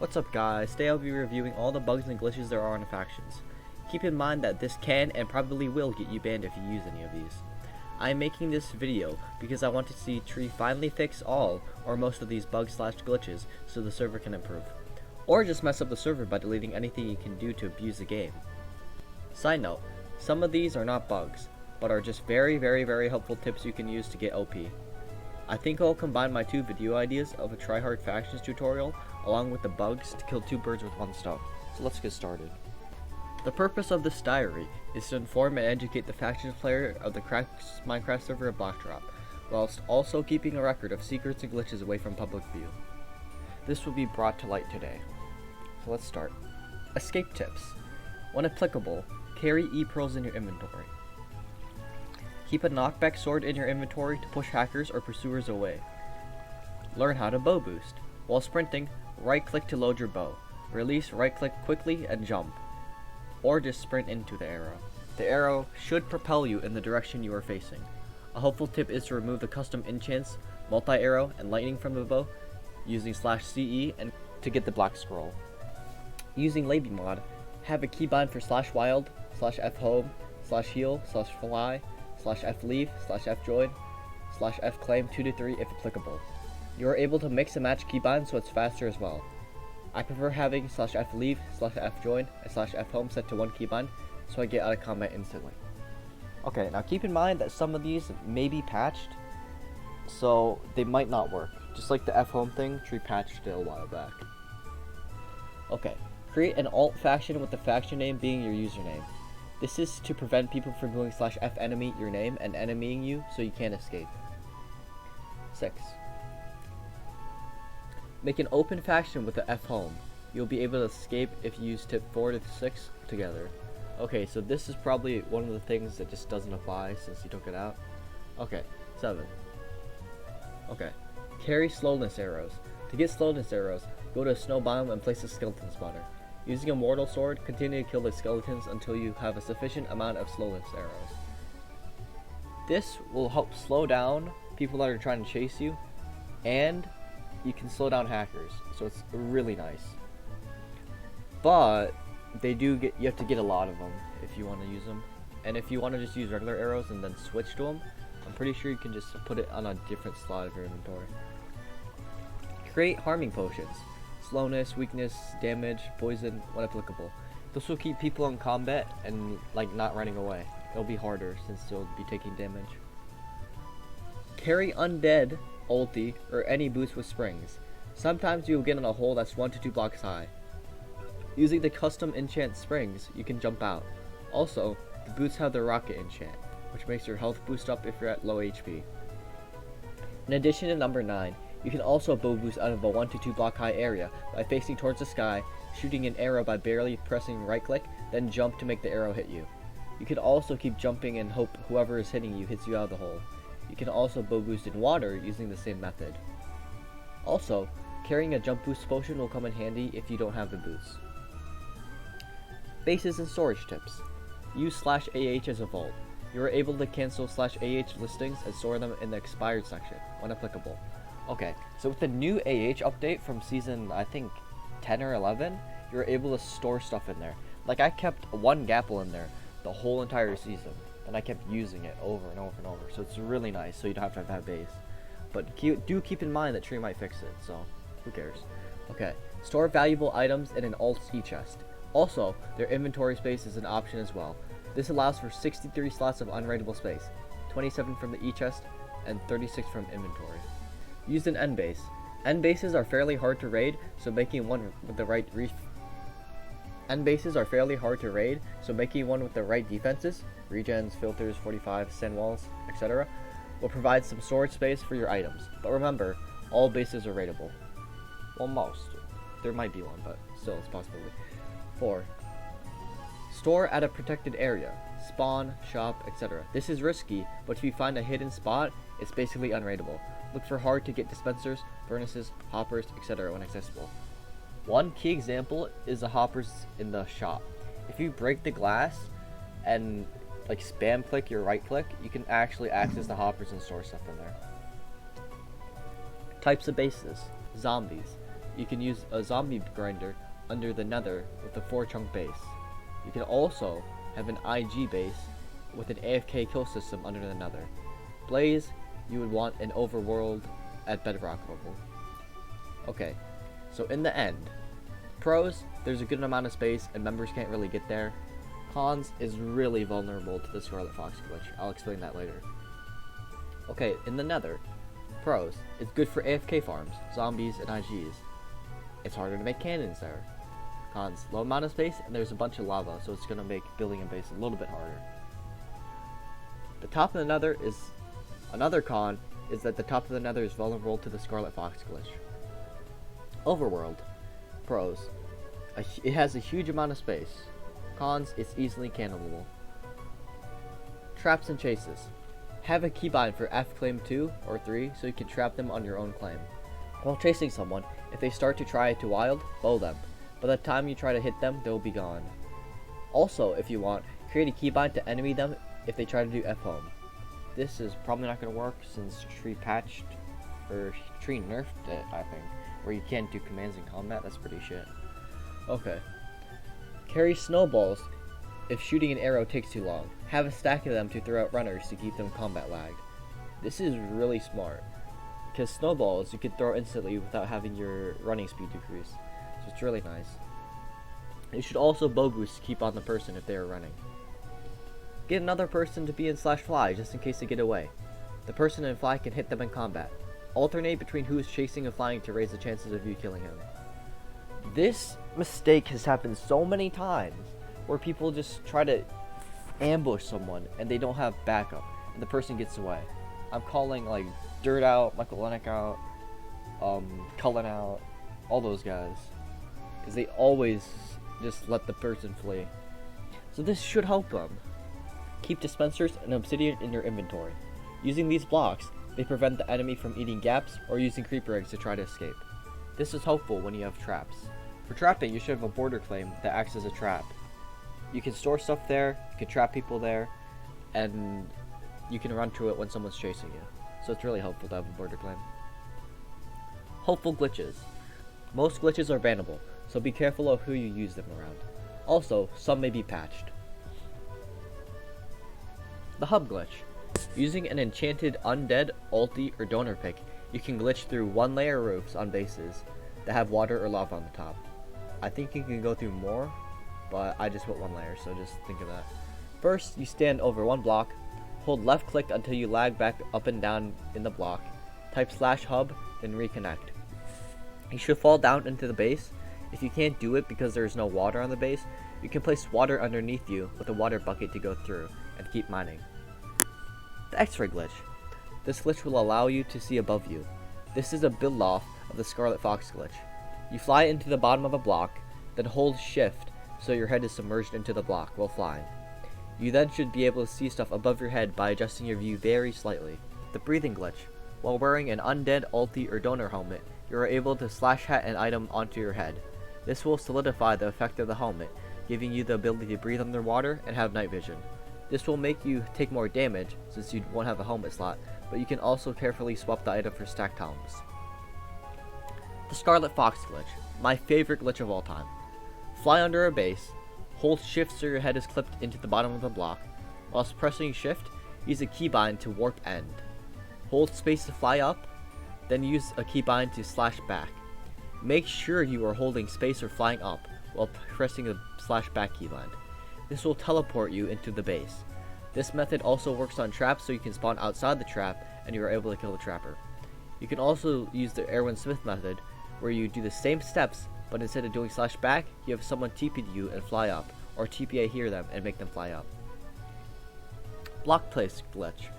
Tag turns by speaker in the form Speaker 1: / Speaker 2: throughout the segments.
Speaker 1: What's up guys, today I'll be reviewing all the bugs and glitches there are in factions. Keep in mind that this can and probably will get you banned if you use any of these. I am making this video because I want to see Tree finally fix all or most of these bugs / glitches so the server can improve. Or just mess up the server by deleting anything you can do to abuse the game. Side note, some of these are not bugs, but are just very helpful tips you can use to get OP. I think I'll combine my two video ideas of a Tryhard factions tutorial along with the bugs to kill two birds with one stone. So let's get started. The purpose of this diary is to inform and educate the factions player of the cracked Minecraft server of Blockdrop, whilst also keeping a record of secrets and glitches away from public view. This will be brought to light today. So let's start. Escape tips. When applicable, carry E-pearls in your inventory. Keep a knockback sword in your inventory to push hackers or pursuers away. Learn how to bow boost. While sprinting, right-click to load your bow. Release, right-click quickly, and jump. Or just sprint into the arrow. The arrow should propel you in the direction you are facing. A helpful tip is to remove the custom enchants, multi-arrow, and lightning from the bow using /CE and to get the black scroll. Using Labby mod, have a keybind for /wild, /fhome, /heal, /fly, /fleave, /fjoin, /fclaim 2 to 3 if applicable. You are able to mix and match keybinds so it's faster as well. I prefer having /fleave, /fjoin, and /fhome set to one keybind so I get out of combat instantly. Okay, now keep in mind that some of these may be patched, so they might not work. Just like the fhome thing, Tree patched it a while back. Okay, create an alt faction with the faction name being your username. This is to prevent people from doing /fenemy your name and enemying you so you can't escape. 6. Make an open faction with the fhome. You'll be able to escape if you use tip 4 to 6 together. Okay, so this is probably one of the things that just doesn't apply since you took it out. Okay, 7. Okay, carry slowness arrows. To get slowness arrows, go to a snow biome and place a skeleton spawner. Using a mortal sword, continue to kill the skeletons until you have a sufficient amount of slowness arrows. This will help slow down people that are trying to chase you, and you can slow down hackers, so it's really nice. But you have to get a lot of them if you want to use them. And if you want to just use regular arrows and then switch to them, I'm pretty sure you can just put it on a different slot of your inventory. Create harming potions. Slowness, weakness, damage, poison, when applicable. This will keep people in combat and not running away. It'll be harder since they'll be taking damage. Carry undead, ulti, or any boost with springs. Sometimes you'll get in a hole that's 1 to 2 blocks high. Using the custom enchant springs, you can jump out. Also, the boots have the rocket enchant, which makes your health boost up if you're at low HP. In addition to number 9, you can also bow boost out of a 1 to 2 block high area by facing towards the sky, shooting an arrow by barely pressing right click, then jump to make the arrow hit you. You can also keep jumping and hope whoever is hitting you hits you out of the hole. You can also bow boost in water using the same method. Also, carrying a jump boost potion will come in handy if you don't have the boots. Bases and storage tips. Use /AH as a vault. You are able to cancel /AH listings and store them in the expired section, when applicable. Okay, so with the new AH update from season, I think, 10 or 11, you're able to store stuff in there. I kept one gapple in there the whole entire season, and I kept using it over and over and over, so it's really nice, so you don't have to have that base. But do keep in mind that Tree might fix it, so who cares. Okay, store valuable items in an alt e-chest. Also, their inventory space is an option as well. This allows for 63 slots of unraidable space, 27 from the e-chest, and 36 from inventory. Use an end base. End bases are fairly hard to raid, so making one with the right defenses, regens, filters, 45, sand walls, etc., will provide some storage space for your items. But remember, all bases are raidable. Well, most. There might be one, but still, it's possible. 4. Store at a protected area. Spawn, shop, etc. This is risky, but if you find a hidden spot, it's basically unraidable. Look for hard to get dispensers, furnaces, hoppers, etc. when accessible. One key example is the hoppers in the shop. If you break the glass and spam click your right click, you can actually access the hoppers and store stuff in there. Types of bases. Zombies. you can use a zombie grinder under the nether with a 4-chunk base. You can also have an IG base with an AFK kill system under the nether. Blaze, you would want an overworld at bedrock level. Okay, so in the end, pros, there's a good amount of space and members can't really get there. Cons is really vulnerable to the Scarlet Fox glitch. I'll explain that later. Okay, in the nether, pros, it's good for AFK farms, zombies, and IGs. It's harder to make cannons there. Cons, low amount of space and there's a bunch of lava, so it's going to make building a base a little bit harder. The top of the nether is, another con is that the top of the nether is vulnerable to the Scarlet Fox glitch. Overworld, pros, it has a huge amount of space. Cons, it's easily cannibal. Traps and chases. Have a keybind for F claim 2 or 3 so you can trap them on your own claim. While chasing someone, if they start to try to wild, bow them. By the time you try to hit them, they'll be gone. Also, if you want, create a keybind to enemy them if they try to do F home. This is probably not going to work since Tree patched, or Tree nerfed it, I think, where you can't do commands in combat. That's pretty shit. Okay. Carry snowballs if shooting an arrow takes too long. Have a stack of them to throw at runners to keep them combat lagged. This is really smart, because snowballs you can throw instantly without having your running speed decrease, so it's really nice. You should also bow boost to keep on the person if they are running. Get another person to be in /fly just in case they get away. The person in fly can hit them in combat. Alternate between who is chasing and flying to raise the chances of you killing him. This mistake has happened so many times where people just try to ambush someone and they don't have backup and the person gets away. I'm calling like Dirt out, Michael Lennox out, Cullen out, all those guys, because they always just let the person flee. So this should help them. Keep dispensers and obsidian in your inventory. Using these blocks, they prevent the enemy from eating gaps or using creeper eggs to try to escape. This is helpful when you have traps. For trapping, you should have a border claim that acts as a trap. You can store stuff there, you can trap people there, and you can run through it when someone's chasing you. So it's really helpful to have a border claim. Hopeful glitches. Most glitches are bannable, so be careful of who you use them around. Also, some may be patched. The hub glitch. Using an enchanted undead, ulti, or donor pick, you can glitch through one-layer roofs on bases that have water or lava on the top. I think you can go through more, but I just put one layer, so just think of that. First, you stand over one block, hold left click until you lag back up and down in the block, type /hub, then reconnect. You should fall down into the base. If you can't do it because there is no water on the base, you can place water underneath you with a water bucket to go through, and keep mining. The X-ray glitch. This glitch will allow you to see above you. This is a build off of the Scarlet Fox glitch. You fly into the bottom of a block, then hold shift so your head is submerged into the block while flying. You then should be able to see stuff above your head by adjusting your view very slightly. The breathing glitch. While wearing an undead, ulti, or donor helmet, you are able to /hat an item onto your head. This will solidify the effect of the helmet, giving you the ability to breathe underwater and have night vision. This will make you take more damage since you won't have a helmet slot, but you can also carefully swap the item for stacked helmets. The Scarlet Fox glitch, my favorite glitch of all time. Fly under a base, hold shift so your head is clipped into the bottom of the block. Whilst pressing shift, use a keybind to warp end. Hold space to fly up, then use a keybind to /back. Make sure you are holding space or flying up while pressing the /back keybind. This will teleport you into the base. This method also works on traps so you can spawn outside the trap and you are able to kill the trapper. You can also use the Erwin Smith method where you do the same steps, but instead of doing /back, you have someone TP to you and fly up, or TPA hear them and make them fly up. Block place glitch.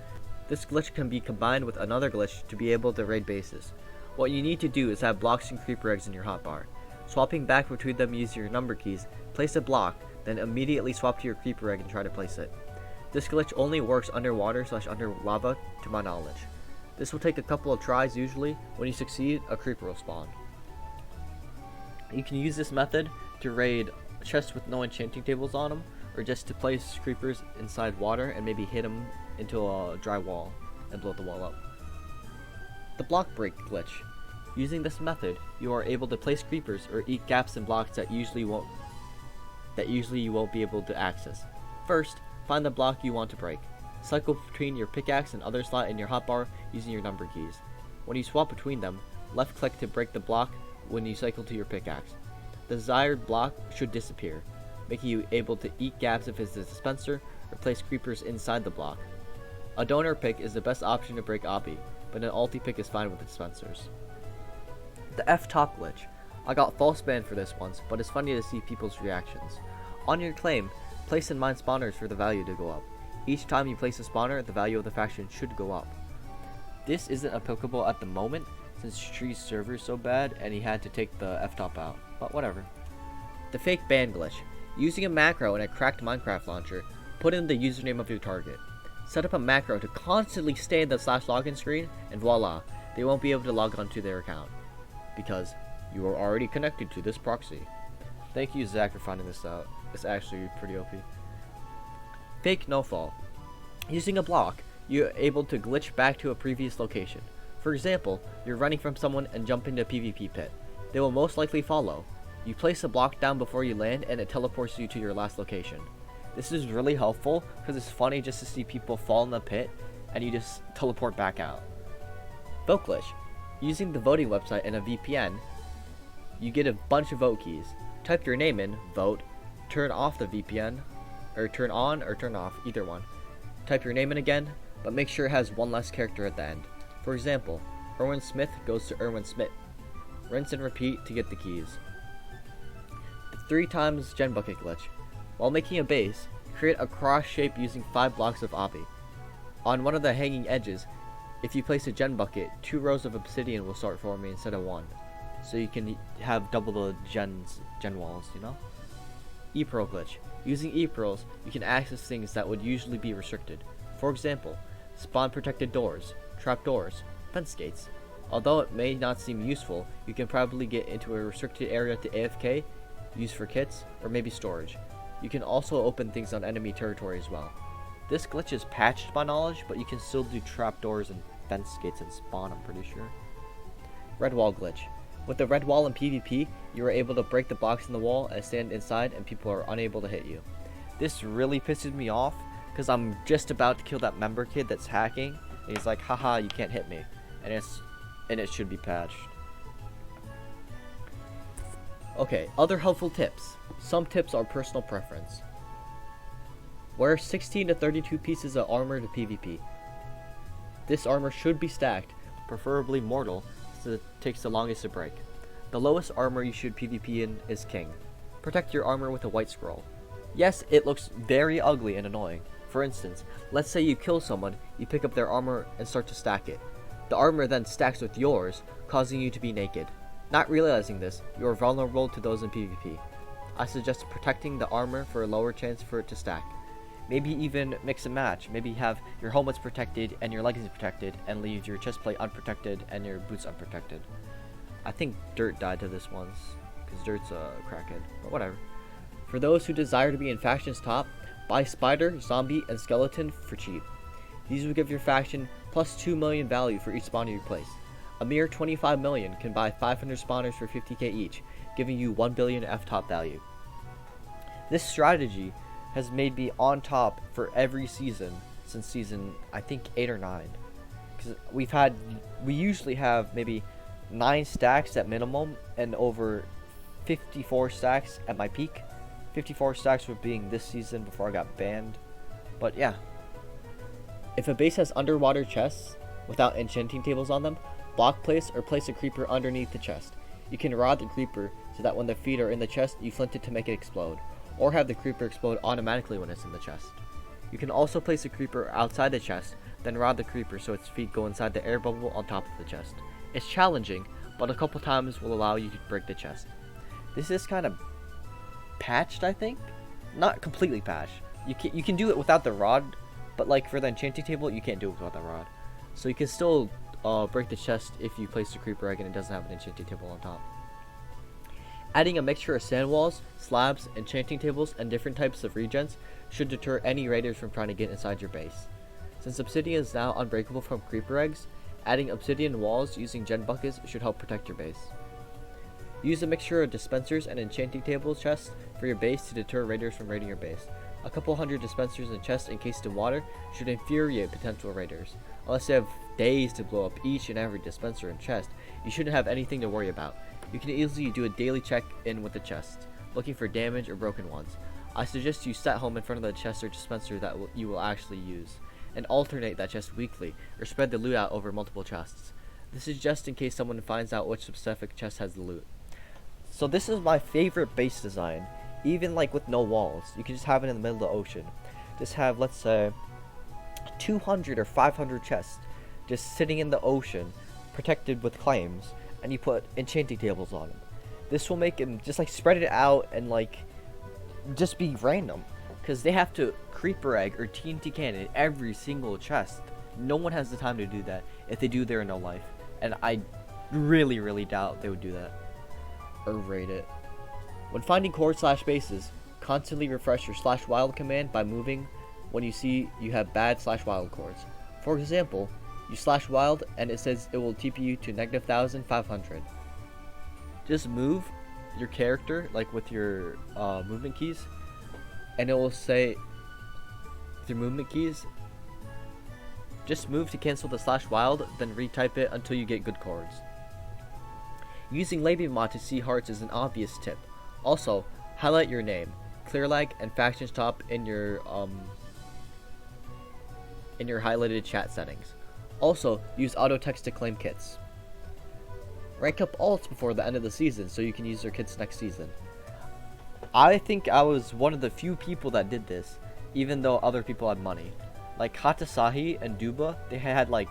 Speaker 1: This glitch can be combined with another glitch to be able to raid bases. What you need to do is have blocks and creeper eggs in your hotbar. Swapping back between them using your number keys, place a block, then immediately swap to your creeper egg and try to place it. This glitch only works underwater / under lava to my knowledge. This will take a couple of tries usually. When you succeed, a creeper will spawn. You can use this method to raid chests with no enchanting tables on them, or just to place creepers inside water and maybe hit them into a dry wall and blow the wall up. The block break glitch. Using this method, you are able to place creepers or eat gaps in blocks that usually you won't be able to access. First, find the block you want to break. Cycle between your pickaxe and other slot in your hotbar using your number keys. When you swap between them, left click to break the block when you cycle to your pickaxe. The desired block should disappear, making you able to eat gaps if it's a dispenser or place creepers inside the block. A donor pick is the best option to break obby, but an ulti pick is fine with the dispensers. The F-top glitch. I got false banned for this once, but it's funny to see people's reactions. On your claim, place in mind spawners for the value to go up. Each time you place a spawner, the value of the faction should go up. This isn't applicable at the moment, since Tree's server is so bad and he had to take the F-top out, but whatever. The fake ban glitch. Using a macro in a cracked Minecraft launcher, put in the username of your target. Set up a macro to constantly stay in the /login screen, and voila, they won't be able to log on to their account, because you are already connected to this proxy. Thank you, Zach, for finding this out. It's actually pretty OP. Fake no-fall. Using a block, you're able to glitch back to a previous location. For example, you're running from someone and jump into a PvP pit. They will most likely follow. You place a block down before you land and it teleports you to your last location. This is really helpful because it's funny just to see people fall in the pit and you just teleport back out. Vote glitch. Using the voting website and a VPN, you get a bunch of vote keys. Type your name in, vote, turn off the VPN, or turn on or turn off, either one. Type your name in again, but make sure it has one less character at the end. For example, Erwin Smith goes to Erwin Smith. Rinse and repeat to get the keys. The 3 times gen bucket glitch. While making a base, create a cross shape using 5 blocks of obby. On one of the hanging edges, if you place a gen bucket, 2 rows of obsidian will start forming instead of 1. So you can have double the gen walls, you know? E-pearl glitch. Using e-pearls, you can access things that would usually be restricted. For example, spawn protected doors, trap doors, fence gates. Although it may not seem useful, you can probably get into a restricted area to AFK, use for kits, or maybe storage. You can also open things on enemy territory as well. This glitch is patched to my knowledge, but you can still do trapdoors and fence gates and spawn, I'm pretty sure. Red wall glitch. With the red wall in PvP, you are able to break the blocks in the wall and stand inside and people are unable to hit you. This really pisses me off, because I'm just about to kill that member kid that's hacking, and he's like, haha, you can't hit me. And it should be patched. Okay, other helpful tips. Some tips are personal preference. Wear 16 to 32 pieces of armor to PvP. This armor should be stacked, preferably mortal, since it takes the longest to break. The lowest armor you should PvP in is King. Protect your armor with a white scroll. Yes, it looks very ugly and annoying. For instance, let's say you kill someone, you pick up their armor and start to stack it. The armor then stacks with yours, causing you to be naked. Not realizing this, you are vulnerable to those in PvP. I suggest protecting the armor for a lower chance for it to stack. Maybe even mix and match. Maybe have your helmets protected and your leggings protected, and leave your chestplate unprotected and your boots unprotected. I think Dirt died to this once, because Dirt's a crackhead, but whatever. For those who desire to be in faction's top, buy Spider, Zombie, and Skeleton for cheap. These will give your faction plus 2 million value for each spawner you place. A mere 25 million can buy 500 spawners for 50k each, giving you 1 billion F-top value. This strategy has made me on top for every season since season, I think, 8 or 9. Because we usually have maybe 9 stacks at minimum and over 54 stacks at my peak. 54 stacks were being this season before I got banned. But yeah. If a base has underwater chests without enchanting tables on them, block place or place a creeper underneath the chest. You can rod the creeper so that when the feet are in the chest, you flint it to make it explode, or have the creeper explode automatically when it's in the chest. You can also place a creeper outside the chest, then rod the creeper so its feet go inside the air bubble on top of the chest. It's challenging, but a couple times will allow you to break the chest. This is kind of patched, I think? Not completely patched. You can do it without the rod, but like for the enchanting table, you can't do it without the rod. So you can still break the chest if you place the creeper egg and it doesn't have an enchanting table on top. Adding a mixture of sand walls, slabs, enchanting tables, and different types of regens should deter any raiders from trying to get inside your base. Since obsidian is now unbreakable from creeper eggs, Adding obsidian walls using gen buckets should help protect your base. Use a mixture of dispensers and enchanting table chests for your base to deter raiders from raiding your base. A couple hundred dispensers and chests encased in water should infuriate potential raiders. Unless you have days to blow up each and every dispenser and chest, you shouldn't have anything to worry about. You can easily do a daily check-in with the chests, looking for damage or broken ones. I suggest you set home in front of the chest or dispenser that you will actually use, and alternate that chest weekly, or spread the loot out over multiple chests. This is just in case someone finds out which specific chest has the loot. So this is my favorite base design, even like with no walls. You can just have it in the middle of the ocean. Just have, let's say, 200 or 500 chests just sitting in the ocean, protected with claims, and you put enchanting tables on them. This will make them just like spread it out and like just be random, because they have to creeper egg or TNT cannon every single chest. No one has the time to do that. If they do, they're in no life, and I really doubt they would do that or raid it. When finding cord/bases, constantly refresh your /wild command by moving when you see you have bad /wild cords. For example, you /wild and it says it will TP you to -1,500. Just move your character like with your movement keys, and it will say with your movement keys, just move to cancel the /wild, then retype it until you get good cords. Using Labia mod to see hearts is an obvious tip. Also, highlight your name, clear lag, and factions top in your highlighted chat settings. Also, use auto text to claim kits. Rank up alts before the end of the season so you can use their kits next season. I think I was one of the few people that did this, even though other people had money. Like Hatasahi and Duba, they had like,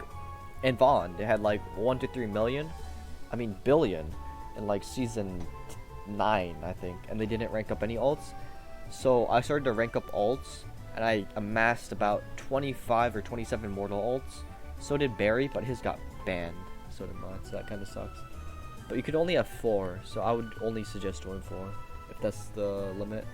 Speaker 1: and Vaughn, they had like 1 to 3 million, billion, in like season 9, I think, and they didn't rank up any alts. So I started to rank up alts, and I amassed about 25 or 27 mortal alts. So did Barry, but his got banned. So did mine, so that kind of sucks. But you could only have 4, so I would only suggest doing 4, if that's the limit.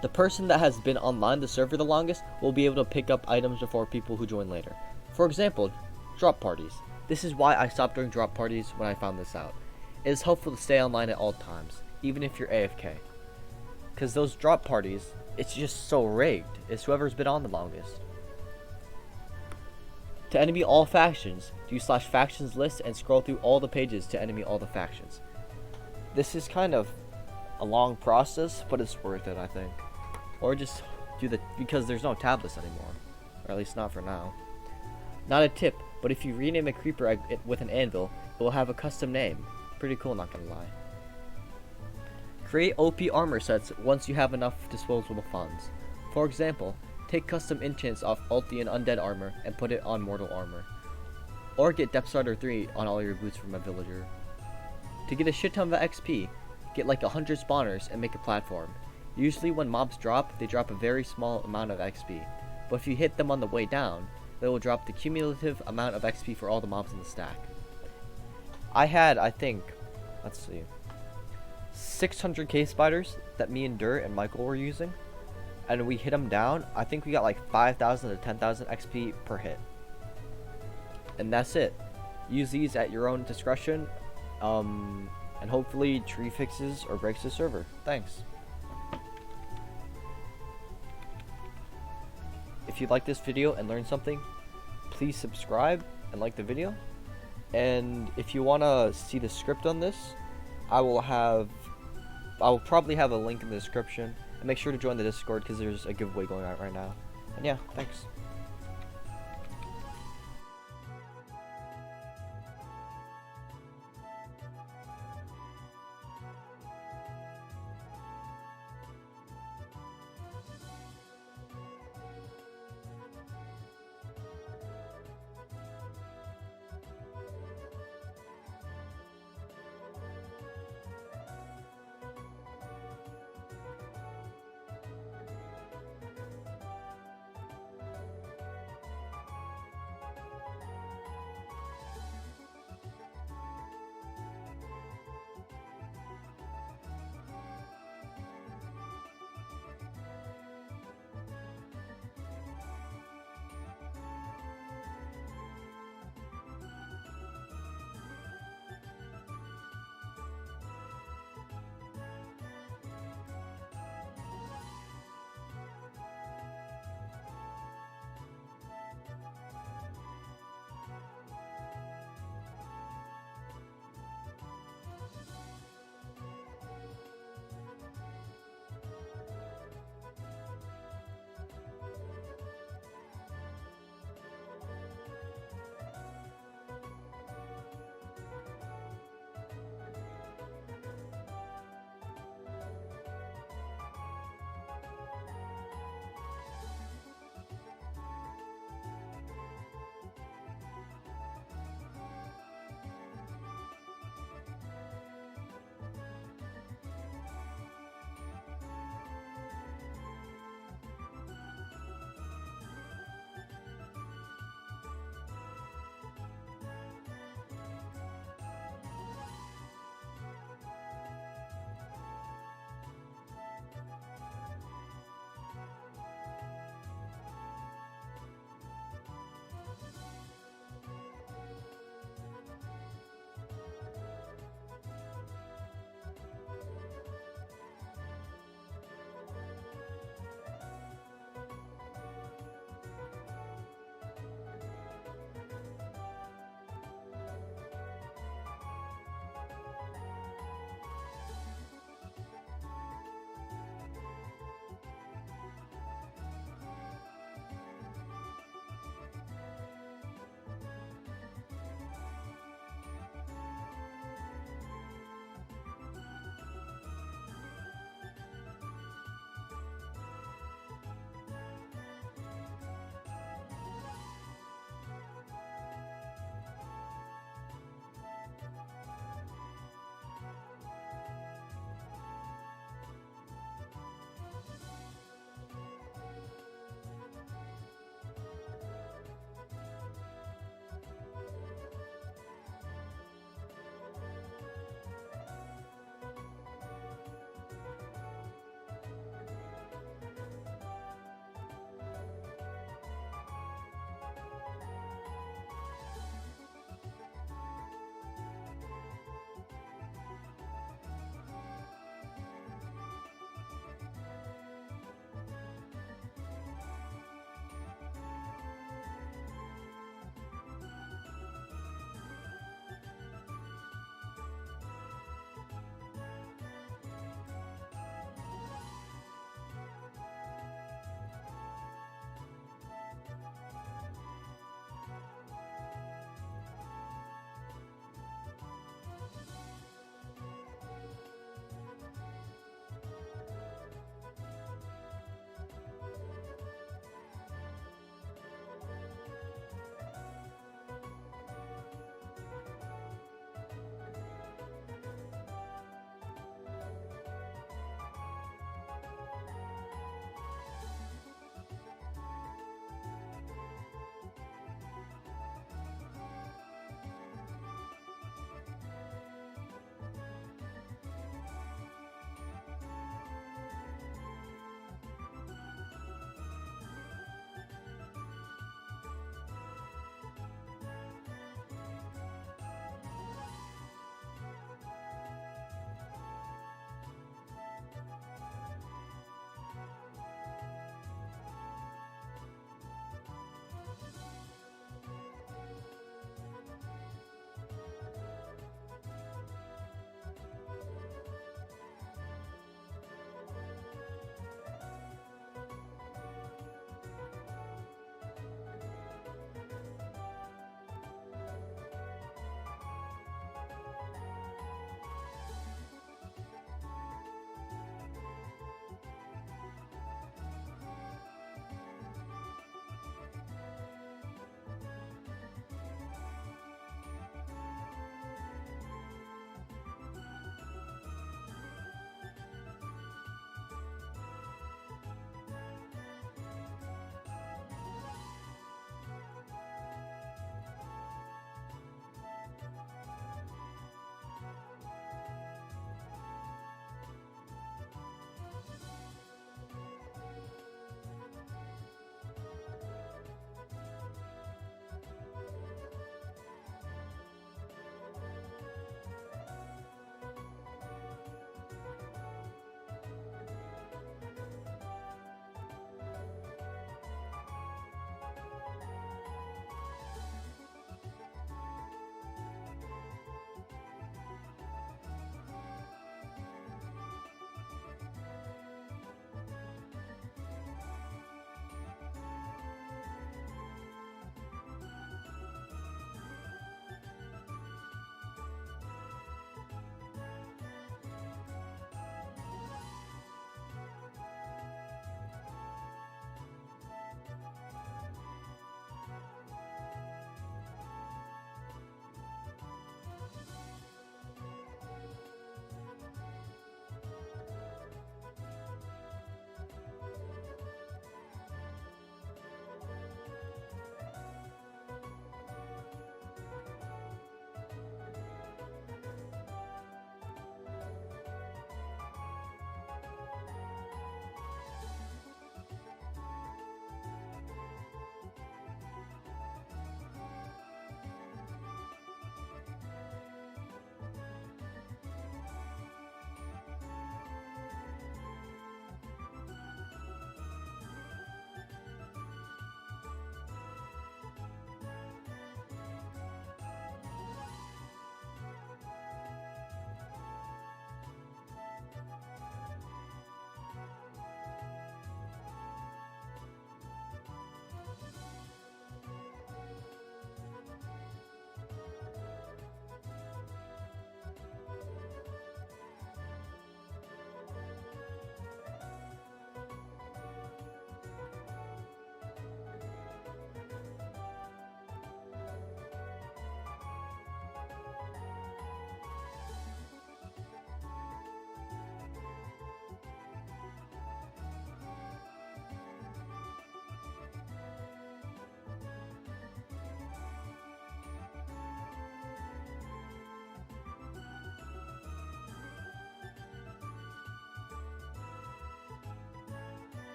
Speaker 1: The person that has been online the server the longest will be able to pick up items before people who join later. For example, drop parties. This is why I stopped doing drop parties when I found this out. It is helpful to stay online at all times, even if you're AFK. Because those drop parties, it's just so rigged. It's whoever's been on the longest. To enemy all factions, do /factions list and scroll through all the pages to enemy all the factions. This is kind of a long process, but it's worth it, I think. Or just do because there's no tab list anymore. Or at least not for now. Not a tip, but if you rename a creeper egg with an anvil, it will have a custom name. Pretty cool, not gonna lie. Create OP armor sets once you have enough disposable funds. For example, take custom enchants off Ulti and Undead armor and put it on mortal armor. Or get Depth Starter 3 on all your boots from a villager. To get a shit ton of XP, get like 100 spawners and make a platform. Usually when mobs drop, they drop a very small amount of XP. But if you hit them on the way down, they will drop the cumulative amount of XP for all the mobs in the stack. I had, I think, let's see, 600 cave spiders that me and Dirt and Michael were using, and we hit them down. I think we got like 5,000 to 10,000 XP per hit, and that's it. Use these at your own discretion, and hopefully Tree fixes or breaks the server. Thanks. If you like this video and learned something, please subscribe and like the video. And if you want to see the script on this, I will probably have a link in the description. And make sure to join the Discord because there's a giveaway going on right now. And yeah, thanks.